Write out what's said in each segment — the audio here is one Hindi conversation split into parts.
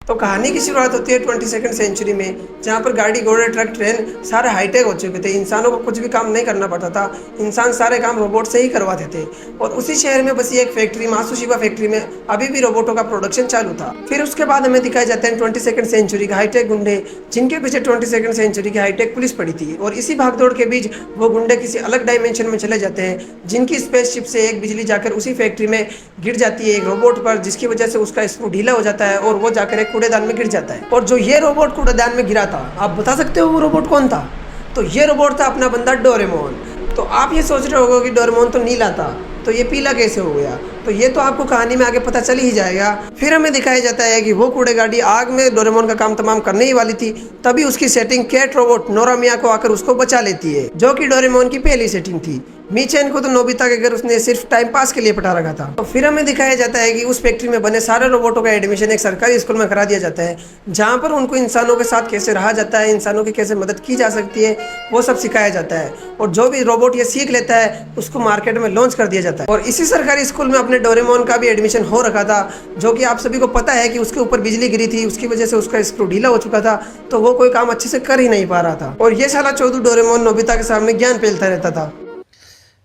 तो कहानी की शुरुआत होती है 22nd सेंचुरी में, जहाँ पर गाड़ी घोड़े ट्रक ट्रेन सारे हाईटेक हो चुके थे। इंसानों को कुछ भी काम नहीं करना पड़ता था, इंसान सारे काम रोबोट से ही करवाते थे। और उसी शहर में बसी एक फैक्ट्री, मात्सुशिबा फैक्ट्री में अभी भी रोबोटों का प्रोडक्शन चालू था। फिर उसके बाद हमें दिखाए जाते हैं 22nd सेंचुरी के हाईटेक गुंडे, जिनके पीछे 22nd सेंचुरी की हाईटेक पुलिस पड़ी थी। और इसी भागदौड़ के बीच वो गुंडे किसी अलग डायमेंशन में चले जाते हैं, जिनकी स्पेसशिप से एक बिजली जाकर उसी फैक्ट्री में गिर जाती है एक रोबोट पर, जिसकी वजह से उसका स्क्रू ढीला हो जाता है और वो जाकर एक कूड़ेदान में गिर जाता है। और जो ये रोबोट कूड़ेदान में गिरा था, आप बता सकते हो वो रोबोट कौन था? तो ये रोबोट था अपना बंदा डोरेमोन। तो आप ये सोच रहे होगे कि डोरेमोन तो नीला था, तो ये पीला कैसे हो गया? तो ये तो आपको कहानी में आगे पता चल ही जाएगा। फिर हमें दिखाया जाता है कि वो कूड़े गाड़ी आग में डोरेमोन का काम तमाम करने ही वाली थी, तभी उसकी सेटिंग कैट रोबोट नोरा मिया को आकर उसको बचा लेती है, जो कि डोरेमोन की पहली सेटिंग थी। मीचेन को तो नोबिता के घर उसने सिर्फ टाइम पास के लिए पटा रखा था। तो फिर हमें दिखाया जाता है कि उस फैक्ट्री में बने सारे रोबोटों का एडमिशन एक सरकारी स्कूल में करा दिया जाता है, जहाँ पर उनको इंसानों के साथ कैसे रहा जाता है, इंसानों की कैसे मदद की जा सकती है, वो सब सिखाया जाता है। और जो भी रोबोट ये सीख लेता है उसको मार्केट में लॉन्च कर दिया जाता है। और इसी सरकारी स्कूल में अपने डोरेमोन का भी एडमिशन हो रखा था, जो कि आप सभी को पता है कि उसके ऊपर बिजली गिरी थी, उसकी वजह से उसका स्क्रू ढीला हो चुका था, तो वो कोई काम अच्छे से कर ही नहीं पा रहा था। और ये साला चौधरी डोरेमोन नोबिता के सामने ज्ञान फैलता रहता था।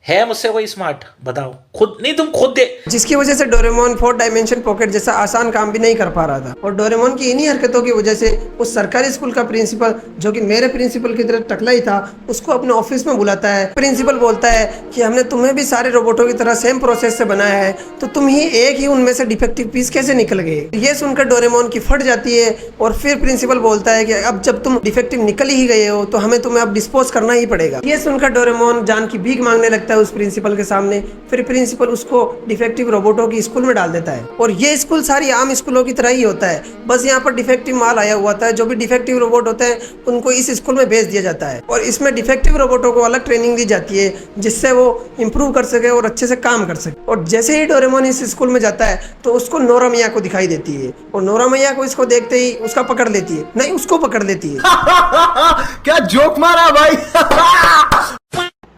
है मुझसे कोई स्मार्ट? बताओ खुद, नहीं तुम खुद दे। जिसकी वजह से डोरेमोन 4 डायमेंशन पॉकेट जैसा आसान काम भी नहीं कर पा रहा था। और डोरेमोन की इन्हीं हरकतों की वजह से उस सरकारी स्कूल का प्रिंसिपल, जो कि मेरे प्रिंसिपल की तरह टकला ही था, उसको अपने ऑफिस में बुलाता है। प्रिंसिपल बोलता है कि हमने तुम्हें भी सारे रोबोटों की तरह सेम प्रोसेस से बनाया है, तो तुम ही एक ही उनमें से डिफेक्टिव पीस कैसे निकल गए? ये सुनकर डोरेमोन की फट जाती है। और फिर प्रिंसिपल बोलता है कि अब जब तुम डिफेक्टिव निकल ही गए हो तो हमें तुम्हें अब डिस्पोज करना ही पड़ेगा। ये सुनकर डोरेमोन जान की भीख मांगने लगता है उस प्रिंसिपल के सामने। फिर प्रिंसिपल उसको डिफेक्टिव रोबोटों की स्कूल में डाल देता है। और ये स्कूल सारी आम स्कूलों की तरह ही होता है, बस यहाँ पर डिफेक्टिव माल आया हुआ था। जो भी डिफेक्टिव रोबोट होते हैं उनको इस स्कूल में भेज दिया जाता है, और इसमें डिफेक्टिव रोबोटों को अलग ट्रेनिंग दी जाती है, जिससे वो इम्प्रूव कर सके और अच्छे से काम कर सके। और जैसे ही डोरेमोन इस स्कूल में जाता है तो उसको नोरा मिया को दिखाई देती है, और नोरा मिया को इसको देखते ही उसका पकड़ लेती है, नहीं उसको पकड़ लेती है। क्या जोक मारा भाई।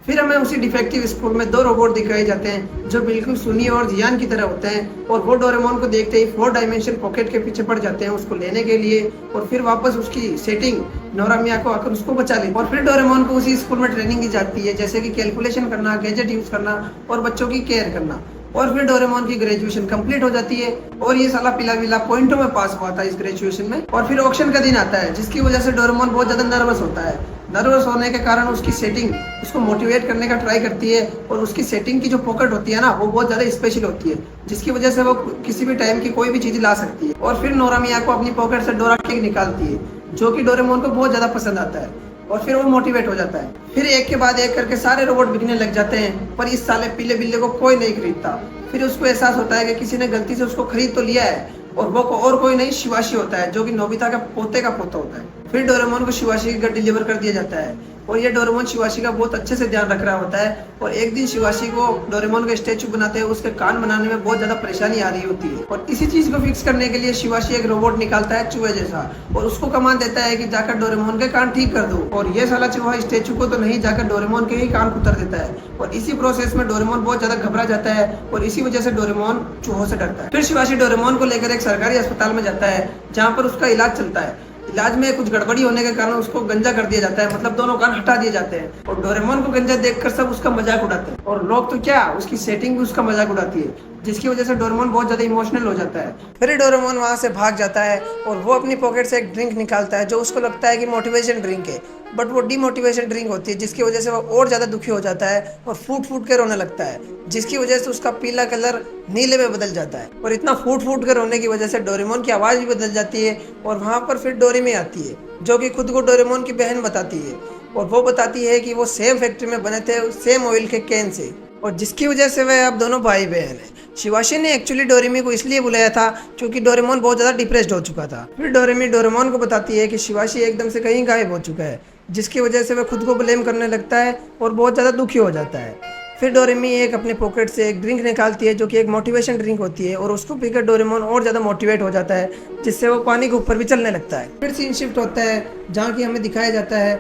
फिर हमें उसी डिफेक्टिव स्कूल में 2 रोबोट दिखाए जाते हैं, जो बिल्कुल सुनी और जियान की तरह होते हैं। और वो डोरेमोन को देखते ही 4 डायमेंशन पॉकेट के पीछे पड़ जाते हैं उसको लेने के लिए। और फिर वापस उसकी सेटिंग नोरा मिया को आकर उसको बचा ले। और फिर डोरेमोन को उसी स्कूल में ट्रेनिंग दी जाती है, जैसे कि कैलकुलेशन करना, गैजेट यूज करना और बच्चों की केयर करना। और फिर डोरेमोन की ग्रेजुएशन कंप्लीट हो जाती है, और ये साला पिला विला पॉइंटों में पास हुआ था इस ग्रेजुएशन में। और फिर ऑक्शन का दिन आता है, जिसकी वजह से डोरेमोन बहुत ज्यादा नर्वस होता है। नर्वस होने के कारण उसकी सेटिंग उसको मोटिवेट करने का ट्राई करती है, और उसकी सेटिंग की जो पॉकेट होती है ना, वो बहुत ज्यादा स्पेशल होती है, जिसकी वजह से वो किसी भी टाइम की कोई भी चीज ला सकती है। और फिर नोरा मिया को अपनी पॉकेट से डोरा केक निकालती है, जो कि डोरेमोन को बहुत ज्यादा पसंद आता है। और फिर वो मोटिवेट हो जाता है। फिर एक के बाद एक करके सारे रोबोट बिकने लग जाते हैं, पर इस साले पीले बिल्ले को कोई नहीं खरीदता। फिर उसको एहसास होता है कि किसी ने गलती से उसको खरीद तो लिया है, और वो और कोई नहीं शिवाशी होता है, जो कि नोबिता का पोते का पोता होता है। फिर डोरेमोन को शिवाशी के घर डिलीवर कर दिया जाता है, और ये डोरेमोन शिवाशी का बहुत अच्छे से ध्यान रख रहा होता है। और एक दिन शिवाशी को डोरेमोन का स्टैचू बनाते हैं, उसके कान बनाने में बहुत ज्यादा परेशानी आ रही होती है। और इसी चीज को फिक्स करने के लिए शिवाशी एक रोबोट निकालता है चूहे जैसा, और उसको कमांड देता है कि जाकर डोरेमोन के कान ठीक कर दो। और ये साला चूहा स्टैचू को तो नहीं, जाकर डोरेमोन के ही कान उतर देता है। और इसी प्रोसेस में डोरेमोन बहुत ज्यादा घबरा जाता है, और इसी वजह से डोरेमोन चूहों से डरता है। फिर शिवाशी डोरेमोन को लेकर एक सरकारी अस्पताल में जाता है, जहाँ पर उसका इलाज चलता है। इलाज में कुछ गड़बड़ी होने के कारण उसको गंजा कर दिया जाता है, मतलब दोनों कान हटा दिए जाते हैं। और डोरेमोन को गंजा देखकर सब उसका मजाक उड़ाते हैं, और लोग तो क्या, उसकी सेटिंग भी उसका मजाक उड़ाती है, जिसकी वजह से डोरेमोन बहुत ज्यादा इमोशनल हो जाता है। फिर डोरेमोन वहां से भाग जाता है, और वो अपनी पॉकेट से एक ड्रिंक निकालता है, जो उसको लगता है कि मोटिवेशन ड्रिंक है, बट वो डिमोटिवेशन ड्रिंक होती है, जिसकी वजह से वो और ज्यादा दुखी हो जाता है और फूट फूट के रोने लगता है, जिसकी वजह से उसका पीला कलर नीले में बदल जाता है। और इतना फूट फूट के रोने की वजह से डोरेमोन की आवाज भी बदल जाती है। और वहां पर फिर डोरेमी आती है, जो कि खुद को डोरेमोन की बहन बताती है, और वो बताती है कि वो सेम फैक्ट्री में बने थे, सेम ऑयल के कैन से, और जिसकी वजह से वे अब दोनों भाई बहन हैं। शिवाशी ने एक्चुअली डोरेमी को इसलिए बुलाया था क्योंकि डोरेमोन बहुत ज़्यादा डिप्रेस्ड हो चुका था। फिर डोरेमी डोरेमोन को बताती है कि शिवाशी एकदम से कहीं गायब हो चुका है, जिसकी वजह से वह खुद को ब्लेम करने लगता है और बहुत ज़्यादा दुखी हो जाता है। फिर डोरेमी एक अपने पॉकेट से एक ड्रिंक निकालती है, जो कि एक मोटिवेशन ड्रिंक होती है, और उसको पीकर डोरेमोन और ज़्यादा मोटिवेट हो जाता है, जिससे वो पानी के ऊपर भी चलने लगता है। फिर सीन शिफ्ट होता है, जहाँ की हमें दिखाया जाता है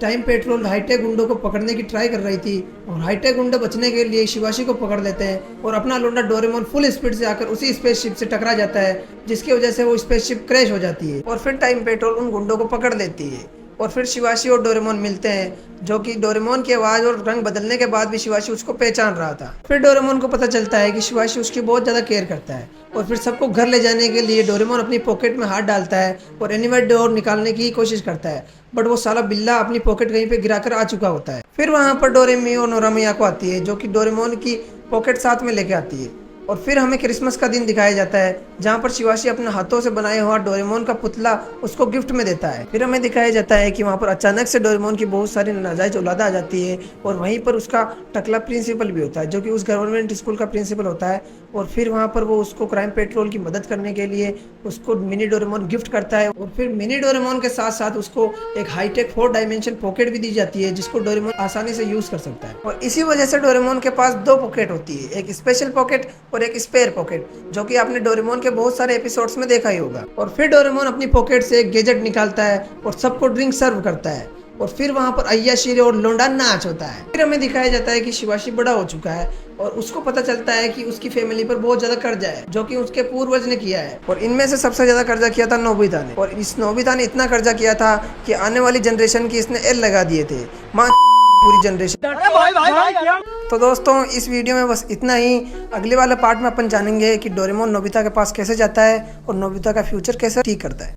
टाइम पेट्रोल हाईटेक गुंडों को पकड़ने की ट्राई कर रही थी और हाईटेक गुंडे बचने के लिए शिवाशी को पकड़ लेते हैं और अपना लौंडा डोरेमोन फुल स्पीड से आकर उसी स्पेसशिप से टकरा जाता है, जिसकी वजह से वो स्पेसशिप क्रैश हो जाती है और फिर टाइम पेट्रोल उन गुंडों को पकड़ लेती है और फिर शिवाशी और डोरेमोन मिलते हैं, जो कि डोरेमोन की आवाज़ और रंग बदलने के बाद भी शिवाशी उसको पहचान रहा था। फिर डोरेमोन को पता चलता है कि शिवाशी उसकी बहुत ज़्यादा केयर करता है और फिर सबको घर ले जाने के लिए डोरेमोन अपनी पॉकेट में हाथ डालता है और एनीवेयर डोर निकालने की कोशिश करता है, बट वो साला बिल्ला अपनी पॉकेट कहीं पे गिराकर आ चुका होता है। फिर वहाँ पर डोरेमी और नोरामिया को आती है, जो कि डोरेमोन की पॉकेट साथ में लेके आती है और फिर हमें क्रिसमस का दिन दिखाया जाता है, जहाँ पर शिवाशी अपने हाथों से बनाया हुआ डोरेमोन का पुतला उसको गिफ्ट में देता है। फिर हमें दिखाया जाता है कि वहाँ पर अचानक से डोरेमोन की बहुत सारी नाजायज औलाद आ जाती है और वहीं पर उसका टकला प्रिंसिपल भी होता है, जो कि उस गवर्नमेंट स्कूल का प्रिंसिपल होता है। और फिर वहाँ पर वो उसको क्राइम पेट्रोल की मदद करने के लिए उसको मिनी डोरेमोन गिफ्ट करता है और फिर मिनी डोरेमोन के साथ साथ उसको एक हाईटेक 4 डायमेंशन पॉकेट भी दी जाती है, जिसको डोरेमोन आसानी से यूज कर सकता है। और इसी वजह से डोरेमोन के पास 2 पॉकेट होती है, एक स्पेशल पॉकेट और एक स्पेयर पॉकेट, जो कि आपने डोरेमोन के बहुत सारे एपिसोड्स में देखा ही होगा। और फिर डोरेमोन अपनी पॉकेट से एक गैजेट निकालता है और सबको ड्रिंक सर्व करता है और फिर वहाँ पर अय्याशी और लोंडा नाच होता है। फिर हमें दिखाया जाता है कि शिवाशी बड़ा हो चुका है और उसको पता चलता है कि उसकी फैमिली पर बहुत ज्यादा कर्जा है, जो कि उसके पूर्वज ने किया है और इनमें से सबसे ज्यादा कर्जा किया था नोबिता ने। और इस नोबिता ने इतना कर्जा किया था कि आने वाली जनरेशन की इसने एल लगा दिए थे, माँ पूरी जनरेशन। तो दोस्तों इस वीडियो में बस इतना ही। अगले वाले पार्ट में अपन जानेंगे कि डोरेमोन नोबिता के पास कैसे जाता है और नोबिता का फ्यूचर कैसे ठीक करता है।